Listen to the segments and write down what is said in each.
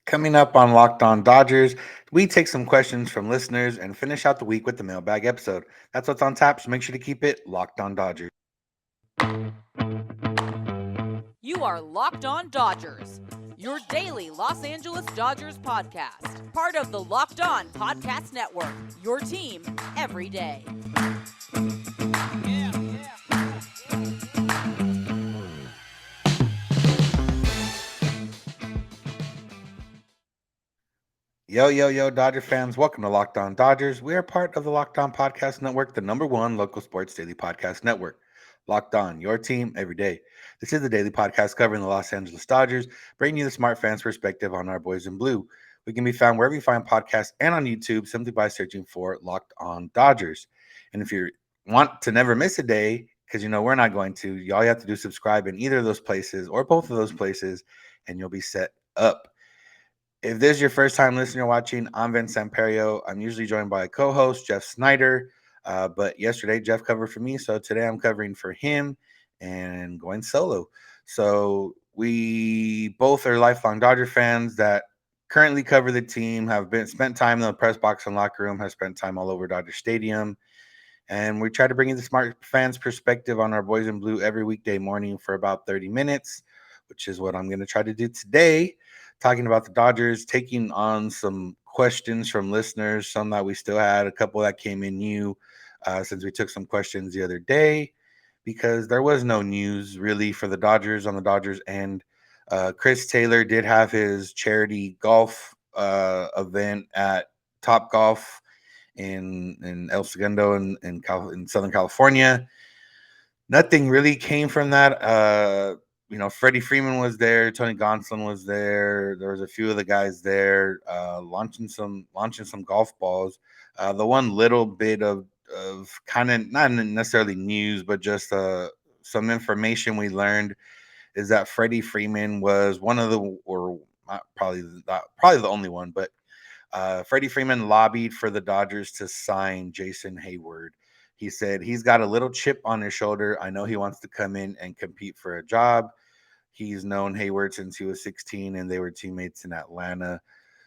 Coming up on Locked On Dodgers, we take some questions from listeners and finish out the week with the mailbag episode. That's what's on tap, so make sure to keep it Locked On Dodgers. You are Locked On Dodgers, your daily Los Angeles Dodgers podcast. Part of the Locked On Podcast Network, your team every day. Yo, yo, yo, Dodger fans, welcome to Locked On Dodgers. We are part of the Locked On Podcast Network, the number one local sports daily podcast network. Locked On, your team every day. This is the daily podcast covering the Los Angeles Dodgers, bringing you the smart fans' perspective on our boys in blue. We can be found wherever you find podcasts and on YouTube simply by searching for Locked On Dodgers. And if you want to never miss a day, because you know we're not going to, all you have to do is subscribe in either of those places or both of those places, and you'll be set up. If this is your first time listening or watching, I'm Samperio. I'm usually joined by a co-host, Jeff Snider. But yesterday, Jeff covered for me. So today I'm covering for him and going solo. So we both are lifelong Dodger fans that currently cover the team, have been spent time in the press box and locker room, have spent time all over Dodger Stadium. And we try to bring you the smart fans' perspective on our boys in blue every weekday morning for about 30 minutes, which is what I'm going to try to do today, talking about the Dodgers, taking on some questions from listeners, some that we still had, a couple that came in new since we took some questions the other day, because there was no news really for the Dodgers on the Dodgers end. Chris Taylor did have his charity golf event at Top Golf in El Segundo in Southern California. Nothing really came from that. Freddie Freeman was there, Tony Gonsolin was there. There was a few of the guys there launching some golf balls. The one little bit of kind of not necessarily news, but just some information we learned is that Freddie Freeman was one of the, or probably the only one, but Freddie Freeman lobbied for the Dodgers to sign Jason Hayward. He said he's got a little chip on his shoulder. I know he wants to come in and compete for a job. He's known Hayward since he was 16, and they were teammates in Atlanta.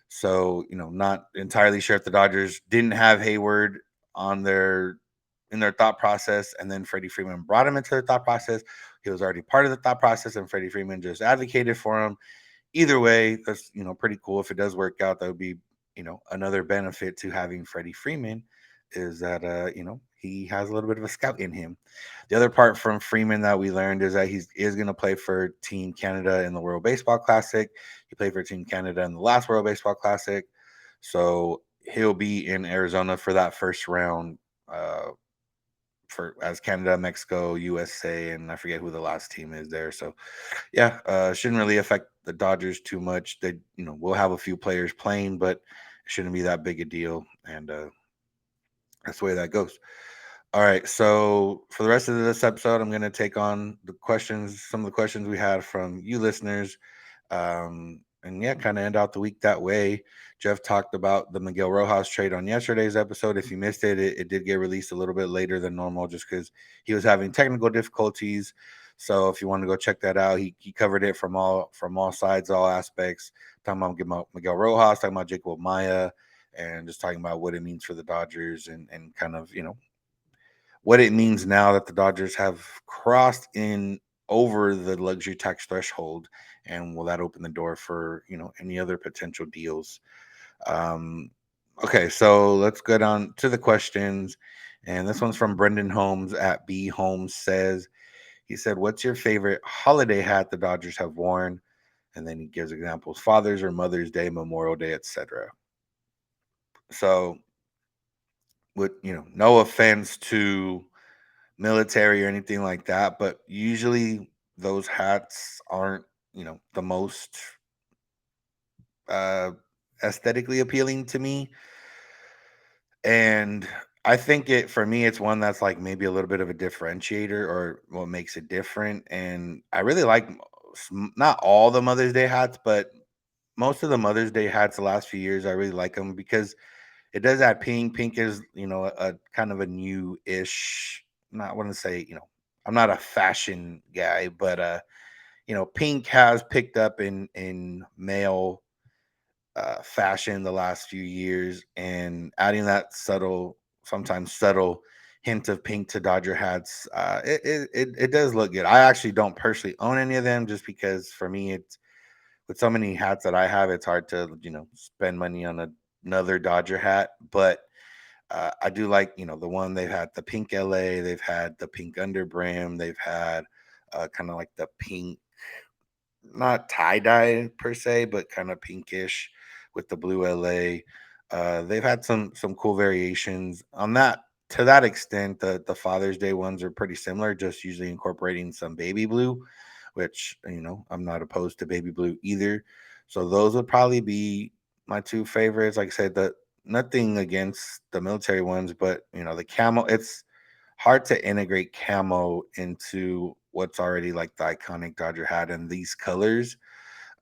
So, not entirely sure if the Dodgers didn't have Hayward on in their thought process, and then Freddie Freeman brought him into their thought process. He was already part of the thought process, and Freddie Freeman just advocated for him. Either way, that's pretty cool. If it does work out, that would be another benefit to having Freddie Freeman is that he has a little bit of a scout in him. The other part from Freeman that we learned is that he is going to play for Team Canada in the World Baseball Classic. He played for Team Canada in the last World Baseball Classic, so he'll be in Arizona for that first round. For as Canada, Mexico, USA, and I forget who the last team is there. So, yeah, shouldn't really affect the Dodgers too much. They, we'll have a few players playing, but it shouldn't be that big a deal. And that's the way that goes. All right. So for the rest of this episode, I'm going to take on some of the questions we had from you listeners. And yeah, kind of end out the week that way. Jeff talked about the Miguel Rojas trade on yesterday's episode. If you missed it, it did get released a little bit later than normal just because he was having technical difficulties. So if you want to go check that out, he covered it from all sides, all aspects. Talking about Miguel Rojas, talking about Jacob Maya, and just talking about what it means for the Dodgers and kind of what it means now that the Dodgers have crossed in over the luxury tax threshold, and will that open the door for any other potential deals? Um, okay, so let's get on to the questions, and this one's from Brendan Holmes at B Holmes says. He said, "What's your favorite holiday hat the Dodgers have worn?" And then he gives examples: Father's or Mother's Day, Memorial Day, etc. So, with no offense to military or anything like that, but usually those hats aren't, the most uh aesthetically appealing to me. And I think for me it's one that's like maybe a little bit of a differentiator or what makes it different. And I really like not all the Mother's Day hats, but most of the Mother's Day hats the last few years I really like them because it does that pink. Pink is, a kind of a new-ish. Not want to say, I'm not a fashion guy, but pink has picked up in male fashion the last few years, and adding that sometimes subtle hint of pink to Dodger hats. It does look good. I actually don't personally own any of them, just because for me it's with so many hats that I have, it's hard to spend money on another Dodger hat. But I do like the one they've had the pink LA, they've had the pink under brim, they've had kind of like the pink, not tie dye per se, but kind of pinkish with the blue LA. They've had some cool variations on that. To that extent, the Father's Day ones are pretty similar, just usually incorporating some baby blue, which I'm not opposed to baby blue either. So those would probably be my two favorites. Like I said, the nothing against the military ones, but the camo. It's hard to integrate camo into what's already like the iconic Dodger hat in these colors.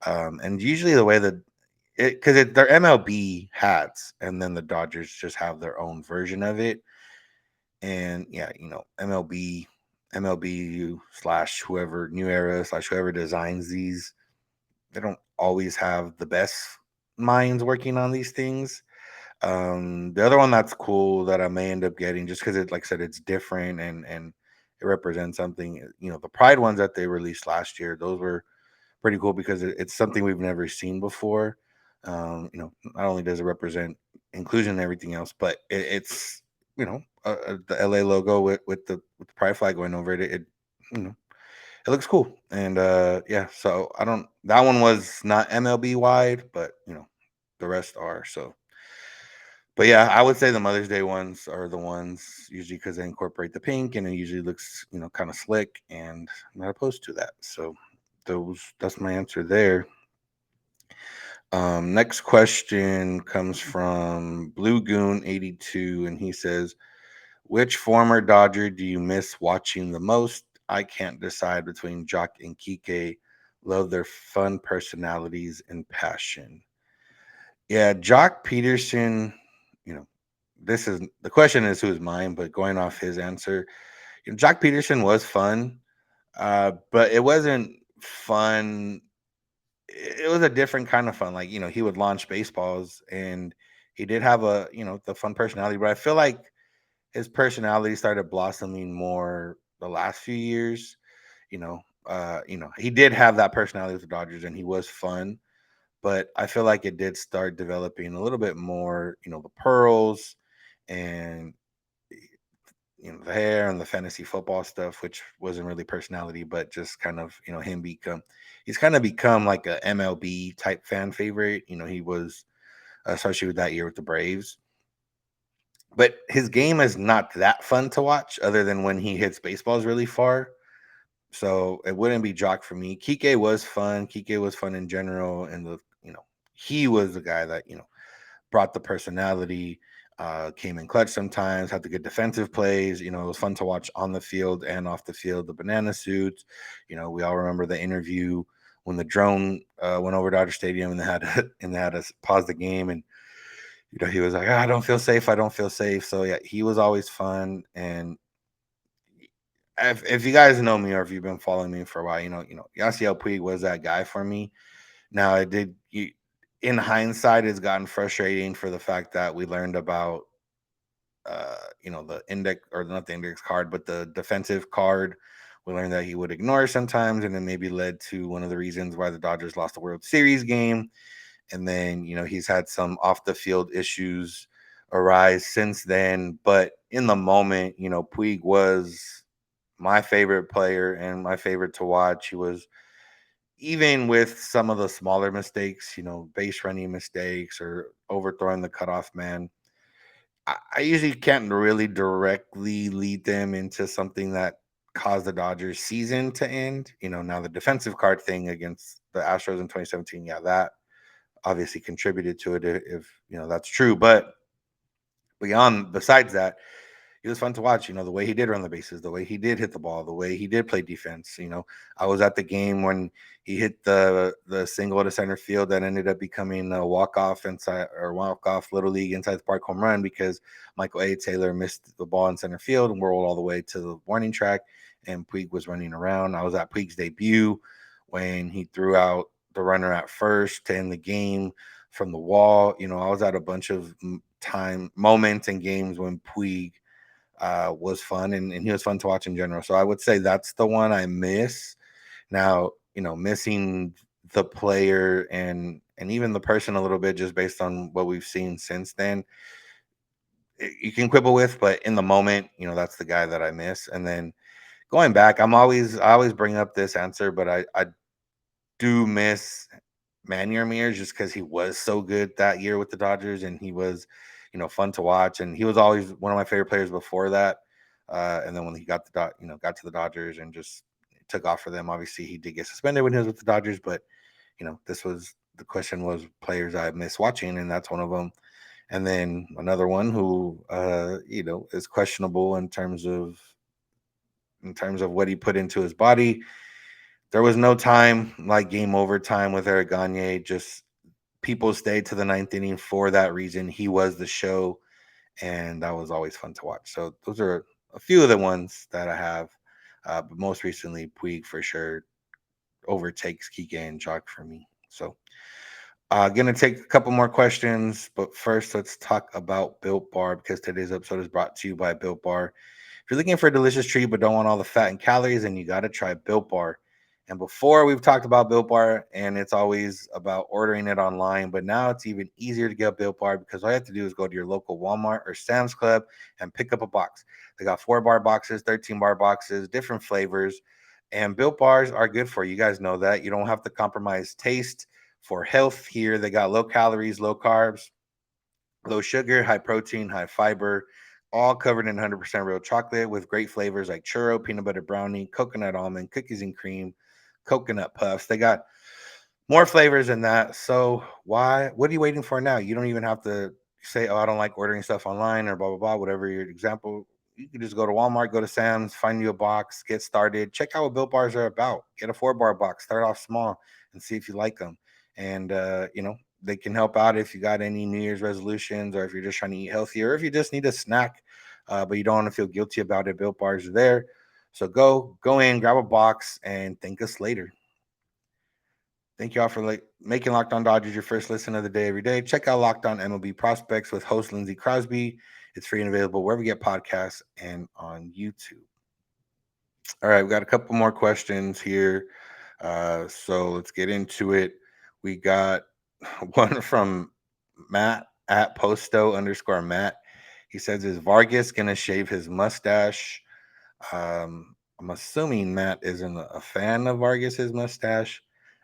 And usually the way that they're MLB hats, and then the Dodgers just have their own version of it. And yeah, MLB slash whoever New Era slash whoever designs these, they don't always have the best minds working on these things. The other one that's cool that I may end up getting, just because like I said, it's different and it represents something. The Pride ones that they released last year, those were pretty cool because it's something we've never seen before. Not only does it represent inclusion and everything else, but it's the LA logo with the Pride flag going over it. You know it looks cool, and yeah. So I don't. That one was not MLB wide, but the rest are. So, but yeah, I would say the Mother's Day ones are the ones usually because they incorporate the pink, and it usually looks kind of slick, and I'm not opposed to that. So that's my answer there. Next question comes from Blue Goon 82, and he says, "Which former Dodger do you miss watching the most? I can't decide between Jock and Kike. Love their fun personalities and passion." Yeah, Jock Peterson. You know, this is the question is who's mine, but going off his answer, Jock Peterson was fun, but it wasn't fun. It was a different kind of fun. Like, he would launch baseballs, and he did have the fun personality, but I feel like his personality started blossoming more the last few years. He did have that personality with the Dodgers, and he was fun, but I feel like it did start developing a little bit more, the pearls and the hair and the fantasy football stuff, which wasn't really personality, but just kind of he's kind of become like a MLB type fan favorite. He was, especially with that year with the Braves. But his game is not that fun to watch, other than when he hits baseballs really far. So it wouldn't be Jock for me. Kike was fun. Kike was fun in general, and he was the guy that brought the personality. Came in clutch sometimes, had the good defensive plays. It was fun to watch on the field and off the field. The banana suits. We all remember the interview when the drone went over Dodger Stadium, and they had and they had to pause the game, and he was like, "Ah, I don't feel safe. I don't feel safe." So yeah, he was always fun. And if you guys know me, or if you've been following me for a while, Yasiel Puig was that guy for me. Now, in hindsight, it's gotten frustrating for the fact that we learned about, the index, or not the index card, but the defensive card. We learned that he would ignore sometimes, and then maybe led to one of the reasons why the Dodgers lost the World Series game. And then, he's had some off the field issues arise since then. But in the moment, Puig was my favorite player and my favorite to watch. He was, even with some of the smaller mistakes, base running mistakes or overthrowing the cutoff man. I usually can't really directly lead them into something that caused the Dodgers season to end. Now the defensive card thing against the Astros in 2017, yeah, that obviously contributed to it, if that's true. But besides that, he was fun to watch. The way he did run the bases, the way he did hit the ball, the way he did play defense. I was at the game when he hit the single to center field that ended up becoming a walk off little league inside the park home run, because Michael A. Taylor missed the ball in center field and rolled all the way to the warning track, and Puig was running around. I was at Puig's debut when he threw out the runner at first to end the game from the wall. I was at a bunch of time moments and games when Puig was fun, and he was fun to watch in general. So I would say that's the one I miss. Now, missing the player and even the person a little bit just based on what we've seen since then. You can quibble with, but in the moment, that's the guy that I miss. And then going back, I always bring up this answer, but I do miss Maniermir just because he was so good that year with the Dodgers, and he was, fun to watch, and he was always one of my favorite players before that. And then when he got got to the Dodgers and just took off for them, obviously he did get suspended when he was with the Dodgers, but this was the question was players I miss watching, and that's one of them. And then another one who is questionable in terms of what he put into his body. There was no time like game over time with Eric Gagne. Just people stayed to the ninth inning for that reason. He was the show, and that was always fun to watch. So those are a few of the ones that I have. But most recently, Puig for sure overtakes Kike and Jock for me. So gonna take a couple more questions, but first let's talk about Built Bar because today's episode is brought to you by Built Bar. If you're looking for a delicious treat but don't want all the fat and calories, then you got to try Built Bar. And before we've talked about Built Bar, and it's always about ordering it online, but now it's even easier to get Built Bar because all you have to do is go to your local Walmart or Sam's Club and pick up a box. They got 4-bar boxes, 13-bar boxes, different flavors, and Built Bars are good for you. You guys know that. You don't have to compromise taste for health here. They got low calories, low carbs, low sugar, high protein, high fiber, all covered in 100% real chocolate with great flavors like churro, peanut butter brownie, coconut almond, cookies and cream, coconut puffs. They got more flavors than that. So what are you waiting for now? You don't even have to say, oh, I don't like ordering stuff online or blah, blah, blah, whatever your example. You can just go to Walmart, go to Sam's, find you a box, get started. Check out what Built Bars are about. Get a 4-bar box, start off small and see if you like them. And, they can help out if you got any New Year's resolutions or if you're just trying to eat healthier or if you just need a snack, but you don't want to feel guilty about it. Built Bars are there. So go in, grab a box, and thank us later. Thank you all for making Locked On Dodgers your first listen of the day every day. Check out Locked On MLB Prospects with host Lindsey Crosby. It's free and available wherever you get podcasts and on YouTube. All right, we got a couple more questions here. So let's get into it. We got one from Matt at Posto_Matt. He says, is Vargas going to shave his mustache? I'm assuming Matt isn't a fan of Vargas's mustache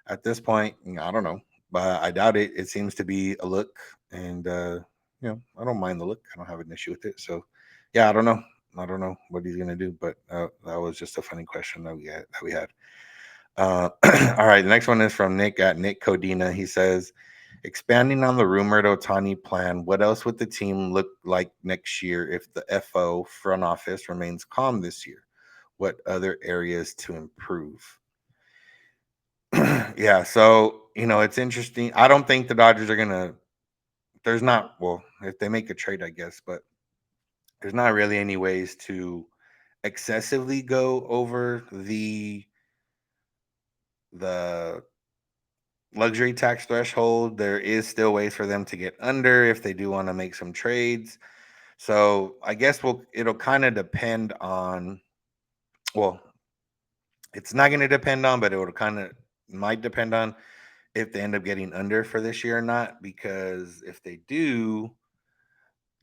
at this point. I don't know, but I doubt it. It seems to be a look, and I don't mind the look. I don't have an issue with it. So, yeah, I don't know. I don't know what he's gonna do, but that was just a funny question that we had. All right, the next one is from Nick at Nick Codina. He says, expanding on the rumored Otani plan, what else would the team look like next year if the FO front office remains calm this year? What other areas to improve? Yeah, so it's interesting. I don't think the Dodgers are gonna. There's not. Well, if they make a trade, I guess, but there's not really any ways to excessively go over the luxury tax threshold. There is still ways for them to get under if they do want to make some trades. So I guess it'll kind of depend on. Well, it's not going to depend on, but it would kind of might depend on if they end up getting under for this year or not. Because if they do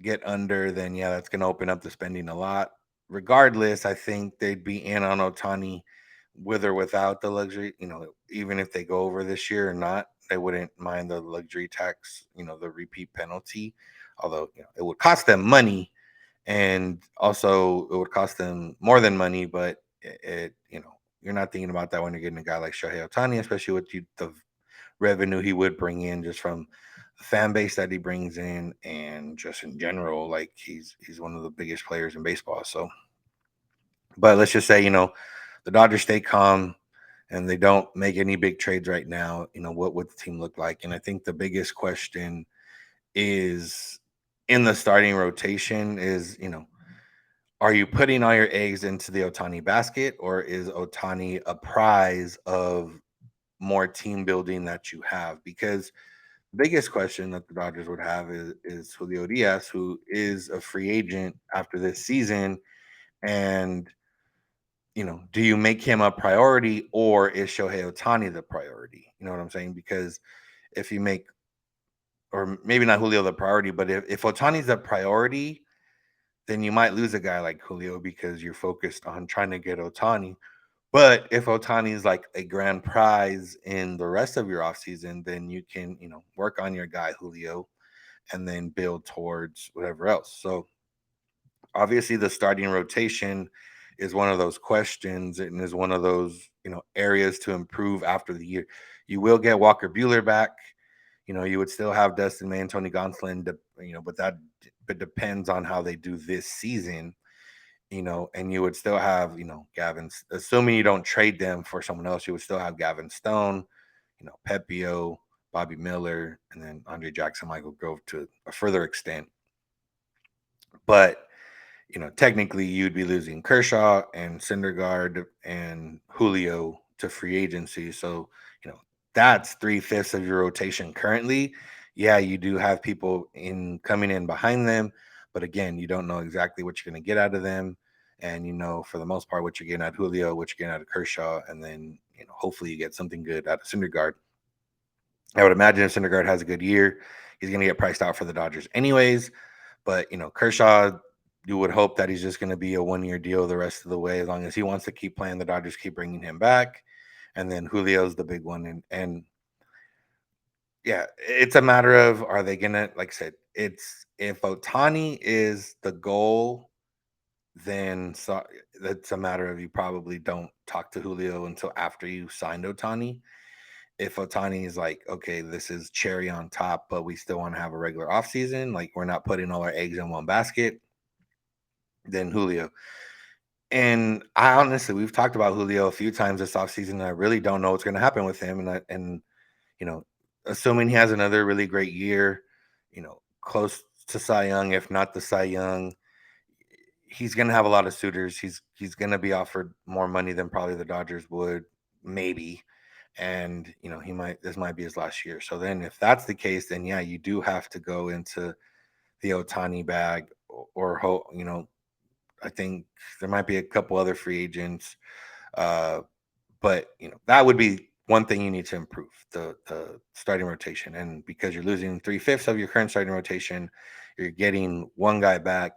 get under, then yeah, that's going to open up the spending a lot. Regardless, I think they'd be in on Otani with or without the luxury. Even if they go over this year or not, they wouldn't mind the luxury tax. The repeat penalty, although it would cost them money, and also it would cost them more than money. But you're not thinking about that when you're getting a guy like Shohei Otani, especially with the revenue he would bring in just from the fan base that he brings in and just in general. Like he's one of the biggest players in baseball. So, but let's just say the Dodgers stay calm and they don't make any big trades right now. What would the team look like? And I think the biggest question is in the starting rotation is are you putting all your eggs into the Otani basket, or is Otani a prize of more team building that you have? Because biggest question that the Dodgers would have is Julio Diaz, who is a free agent after this season, and do you make him a priority or is Shohei Otani the priority? You know what I'm saying? Because if you make, or maybe not Julio the priority, but if Otani's the priority, then you might lose a guy like Julio because you're focused on trying to get Otani. But if Otani is like a grand prize in the rest of your offseason, then you can, work on your guy Julio and then build towards whatever else. So obviously the starting rotation is one of those questions and is one of those, areas to improve after the year. You will get Walker Bueller back. You would still have Dustin May and Tony Gonsolin, but but depends on how they do this season. And you would still have, Gavin, assuming you don't trade them for someone else, you would still have Gavin Stone, Pepio, Bobby Miller, and then Andre Jackson, Michael Grove to a further extent. But, technically you'd be losing Kershaw and Syndergaard and Julio to free agency. So, that's 3/5 of your rotation currently. Yeah, you do have people coming in behind them, but again, you don't know exactly what you're going to get out of them. And for the most part, what you're getting out of Julio, what you're getting out of Kershaw, and then hopefully you get something good out of Syndergaard. I would imagine if Syndergaard has a good year, he's going to get priced out for the Dodgers anyways. But Kershaw, you would hope that he's just going to be a 1-year deal the rest of the way, as long as he wants to keep playing. The Dodgers keep bringing him back, and then Julio's the big one, and yeah, it's a matter of, are they gonna, like I said, it's if Otani is the goal, then that's a matter of, you probably don't talk to Julio until after you signed Otani. If Otani is like, okay, this is cherry on top, but we still want to have a regular offseason, like we're not putting all our eggs in one basket, then Julio. And I honestly, we've talked about Julio a few times this offseason, and I really don't know what's going to happen with him. And you know, assuming he has another really great year, close to Cy Young, if not the Cy Young, he's going to have a lot of suitors. He's going to be offered more money than probably the Dodgers would, maybe. And this might be his last year. So then, if that's the case, then yeah, you do have to go into the Otani bag, I think there might be a couple other free agents, uh, but that would be one thing you need to improve, the starting rotation. And because you're losing 3/5 of your current starting rotation, you're getting one guy back,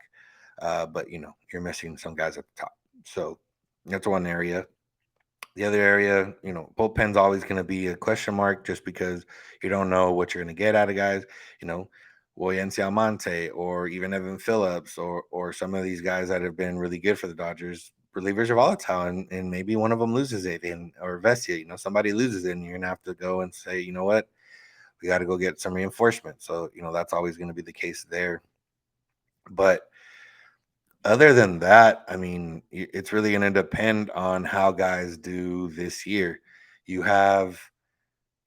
but you're missing some guys at the top. So that's one area. The other area, bullpen's always going to be a question mark, just because you don't know what you're going to get out of guys. Willians Almonte, or even Evan Phillips, or some of these guys that have been really good for the Dodgers. Relievers are volatile, and maybe one of them loses it, or Vesia, somebody loses it, and you're gonna have to go and say, you know what, we got to go get some reinforcement. So that's always going to be the case there. But other than that, I mean, it's really going to depend on how guys do this year. You have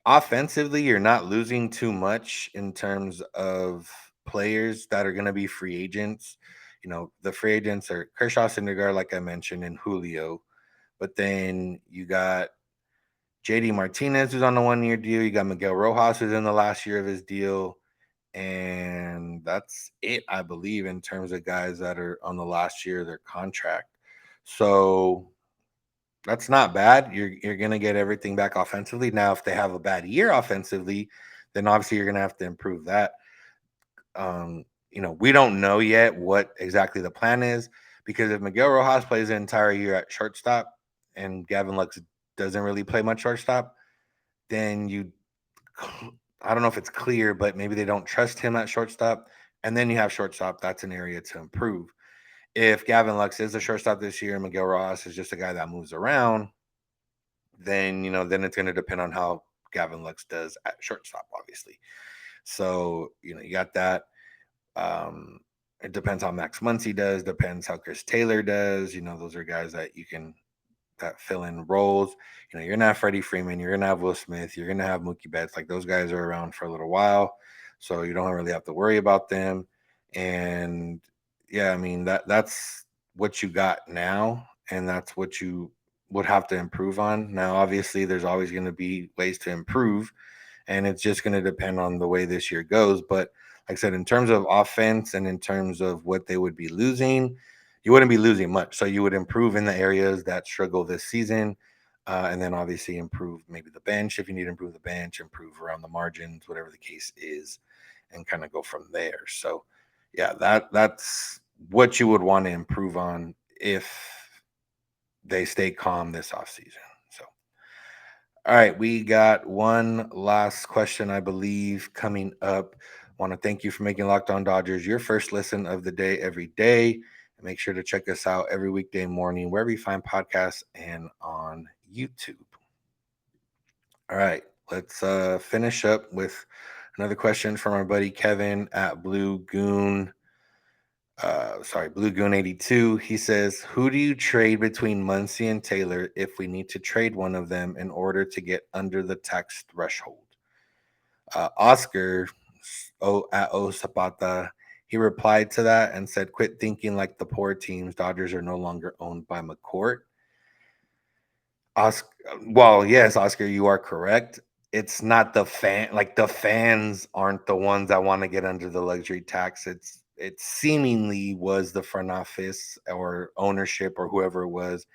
offensively, you're not losing too much in terms of players that are going to be free agents. The free agents are Kershaw, Syndergaard, like I mentioned, and Julio. But then you got JD Martinez, who's on a 1-year deal. You got Miguel Rojas, who's in the last year of his deal. And that's it, I believe, in terms of guys that are on the last year of their contract. So that's not bad. You're gonna get everything back offensively. Now, if they have a bad year offensively, then obviously you're gonna have to improve that. We don't know yet what exactly the plan is, because if Miguel Rojas plays the entire year at shortstop and Gavin Lux doesn't really play much shortstop, then I don't know if it's clear, but maybe they don't trust him at shortstop. And then you have shortstop. That's an area to improve. If Gavin Lux is a shortstop this year and Miguel Rojas is just a guy that moves around, then then it's going to depend on how Gavin Lux does at shortstop, obviously. So you got that. It depends how Max Muncy does. Depends how Chris Taylor does. Those are guys that fill in roles. You're gonna have Freddie Freeman. You're gonna have Will Smith. You're gonna have Mookie Betts. Like, those guys are around for a little while, so you don't really have to worry about them. And yeah, I mean that's what you got now, and that's what you would have to improve on. Now, obviously, there's always going to be ways to improve, and it's just going to depend on the way this year goes. But like I said, in terms of offense and in terms of what they would be losing, you wouldn't be losing much. So you would improve in the areas that struggle this season. And then obviously improve maybe the bench if you need to improve the bench, improve around the margins, whatever the case is, and kind of go from there. So, yeah, that's what you would want to improve on if they stay calm this offseason. So, all right, we got one last question, I believe, coming up. Want to thank you for making Locked On Dodgers your first listen of the day every day. And make sure to check us out every weekday morning wherever you find podcasts and on YouTube. All right, let's finish up with another question from our buddy Kevin at Blue Goon. Blue Goon 82. He says, "Who do you trade between Muncy and Taylor if we need to trade one of them in order to get under the tax threshold?" Oscar at O Zapata, he replied to that and said, "Quit thinking like the poor teams. Dodgers are no longer owned by McCourt." Oscar, well, yes, Oscar, you are correct. It's not the fan, like the fans aren't the ones that want to get under the luxury tax. It seemingly was the front office or ownership or whoever it was,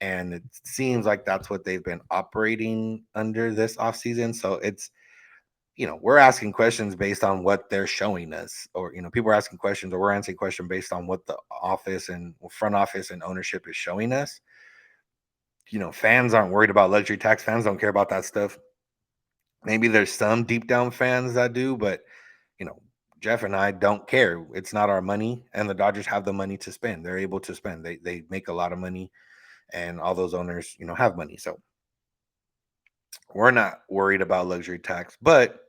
and it seems like that's what they've been operating under this offseason. So it's, we're asking questions based on what they're showing us, or people are asking questions, or we're answering questions based on what the office and front office and ownership is showing us. Fans aren't worried about luxury tax. Fans don't care about that stuff. Maybe there's some deep down fans that do, but you know, Jeff and I don't care. It's not our money, and the Dodgers have the money to spend. They're able to spend. They make a lot of money, and all those owners, have money. So we're not worried about luxury tax, but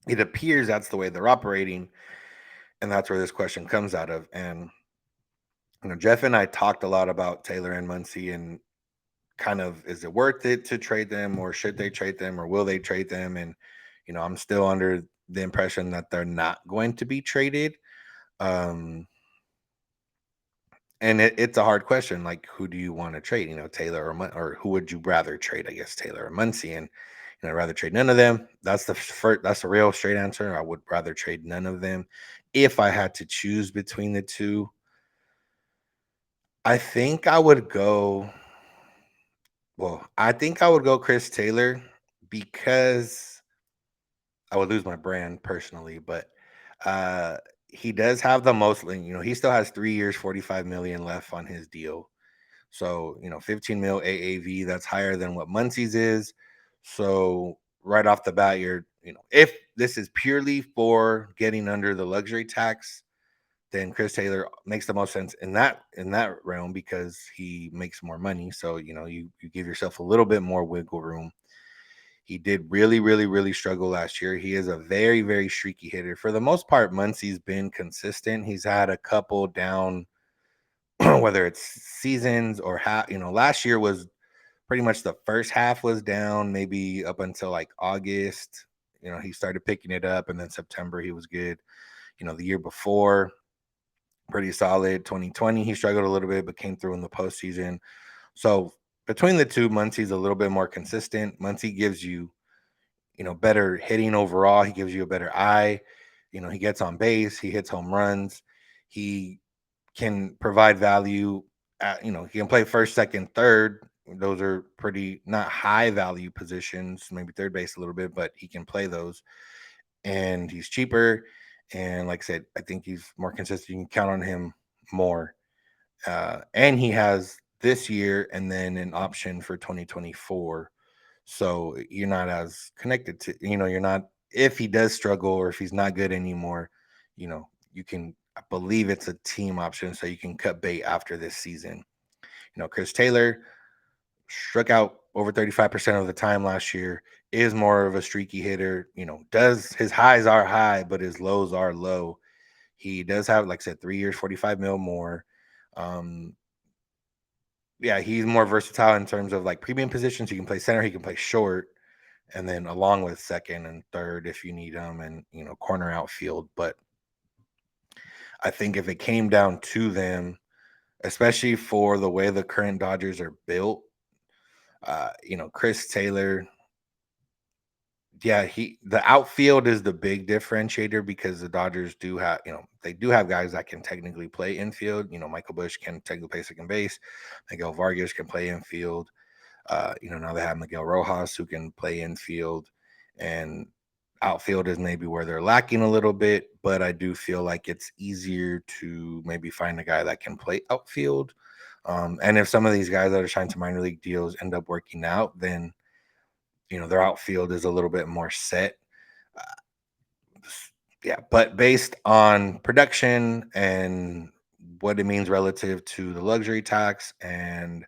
it appears that's the way they're operating, and that's where this question comes out of. And Jeff and I talked a lot about Taylor and Muncy and kind of, is it worth it to trade them, or should they trade them, or will they trade them? And I'm still under the impression that they're not going to be traded. um and it's a hard question, like, who do you want to trade? Taylor or who would you rather trade? I guess Taylor or Muncy. And I'd rather trade none of them. That's the real straight answer. I would rather trade none of them if I had to choose between the two. I think I would go I think I would go Chris Taylor, because I would lose my brand personally, but uh he does have the most, he still has 3 years, 45 million left on his deal. So, 15 mil AAV, that's higher than what Muncy's is. So, right off the bat, if this is purely for getting under the luxury tax, then Chris Taylor makes the most sense in that realm, because he makes more money. So, you give yourself a little bit more wiggle room. He did really, really, really struggle last year. He is a very, very streaky hitter. For the most part, Muncy's been consistent. He's had a couple down, whether it's seasons or half. Last year was pretty much the first half was down, maybe up until like August. He started picking it up, and then September he was good. The year before, pretty solid. 2020, he struggled a little bit, but came through in the postseason. So between the two, Muncy's a little bit more consistent. Muncy gives you, better hitting overall. He gives you a better eye. He gets on base. He hits home runs. He can provide value. He can play first, second, third. Those are pretty not high value positions. Maybe third base a little bit, but he can play those. And he's cheaper. And like I said, I think he's more consistent. You can count on him more. And he has this year and then an option for 2024. So you're not as connected to, you're not, if he does struggle or if he's not good anymore, you can, I believe it's a team option. So you can cut bait after this season. Chris Taylor struck out over 35% of the time last year, is more of a streaky hitter, does his highs are high, but his lows are low. He does have, like I said, 3 years, 45 mil more. Um, yeah, he's more versatile in terms of like premium positions. He can play center, he can play short, and then along with second and third if you need him, and corner outfield. But I think if it came down to them, especially for the way the current Dodgers are built, Chris Taylor Yeah, the outfield is the big differentiator because the Dodgers do have, they do have guys that can technically play infield. Michael Bush can technically play second base. Miguel Vargas can play infield. Now they have Miguel Rojas who can play infield, and outfield is maybe where they're lacking a little bit. But I do feel like it's easier to maybe find a guy that can play outfield. And if some of these guys that are signed to minor league deals end up working out, then their outfield is a little bit more set. Uh, yeah, but based on production and what it means relative to the luxury tax, and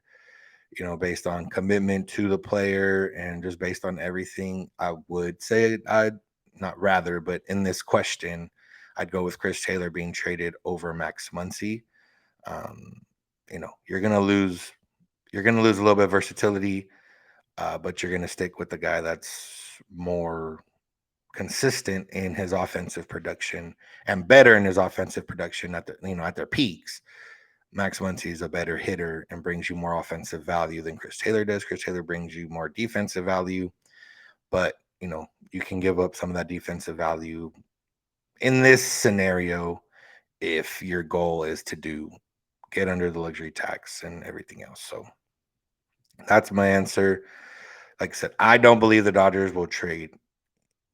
based on commitment to the player, and just based on everything, I would say I'd not rather, but in this question, I'd go with Chris Taylor being traded over Max Muncy. Um, you're gonna lose. You're gonna lose a little bit of versatility, but you're gonna stick with the guy that's more consistent in his offensive production and better in his offensive production at their peaks. Max Muncy is a better hitter and brings you more offensive value than Chris Taylor does. Chris Taylor brings you more defensive value, but you can give up some of that defensive value in this scenario if your goal is to get under the luxury tax and everything else. So that's my answer. Like I said, I don't believe the Dodgers will trade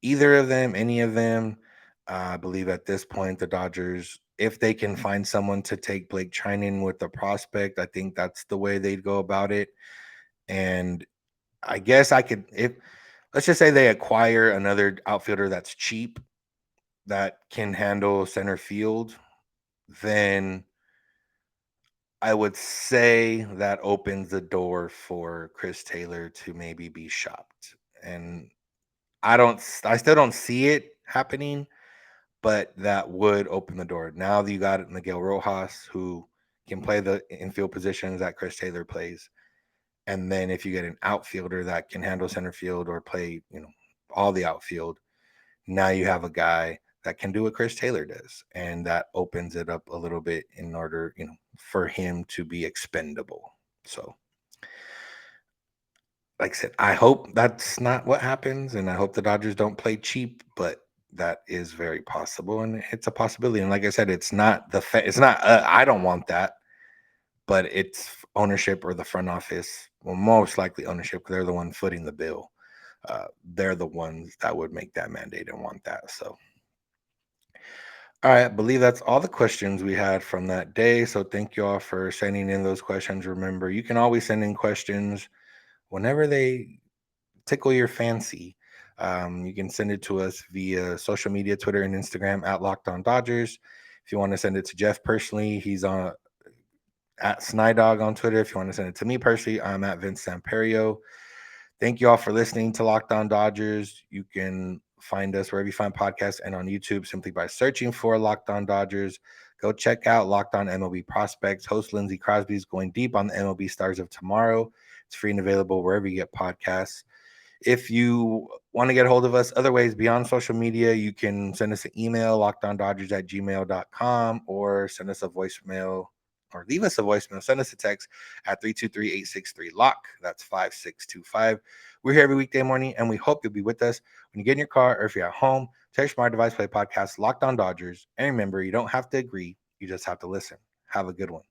either of them, any of them. I believe at this point, the Dodgers, if they can find someone to take Blake Trinan with the prospect, I think that's the way they'd go about it. And I guess if let's just say they acquire another outfielder that's cheap that can handle center field, then I would say that opens the door for Chris Taylor to maybe be shopped. And I still don't see it happening, but that would open the door. Now that you got Miguel Rojas, who can play the infield positions that Chris Taylor plays, and then if you get an outfielder that can handle center field or play, all the outfield, now you have a guy that can do what Chris Taylor does, and that opens it up a little bit in order, for him to be expendable. So, like I said, I hope that's not what happens, and I hope the Dodgers don't play cheap, but that is very possible, and it's a possibility. And like I said, it's not it's not. I don't want that, but it's ownership or the front office. Well, most likely ownership, because they're the one footing the bill. They're the ones that would make that mandate and want that. So, all right, I believe that's all the questions we had from that day. So, thank you all for sending in those questions. Remember, you can always send in questions whenever they tickle your fancy. You can send it to us via social media, Twitter and Instagram at Locked On Dodgers. If you want to send it to Jeff personally, he's on at Snydog on Twitter. If you want to send it to me personally, I'm at Vince Samperio. Thank you all for listening to Locked On Dodgers. You can find us wherever you find podcasts and on YouTube simply by searching for Locked On Dodgers. Go check out Locked On MLB Prospects. Host Lindsey Crosby is going deep on the MLB stars of tomorrow. It's free and available wherever you get podcasts. If you want to get a hold of us other ways beyond social media, you can send us an email, lockedondodgers@gmail.com, or send us a voicemail or leave us a voicemail. Send us a text at 323-863-LOCK. That's 5625. We're here every weekday morning, and we hope you'll be with us when you get in your car or if you're at home. Text Smart Device Play Podcast, Locked On Dodgers. And remember, you don't have to agree. You just have to listen. Have a good one.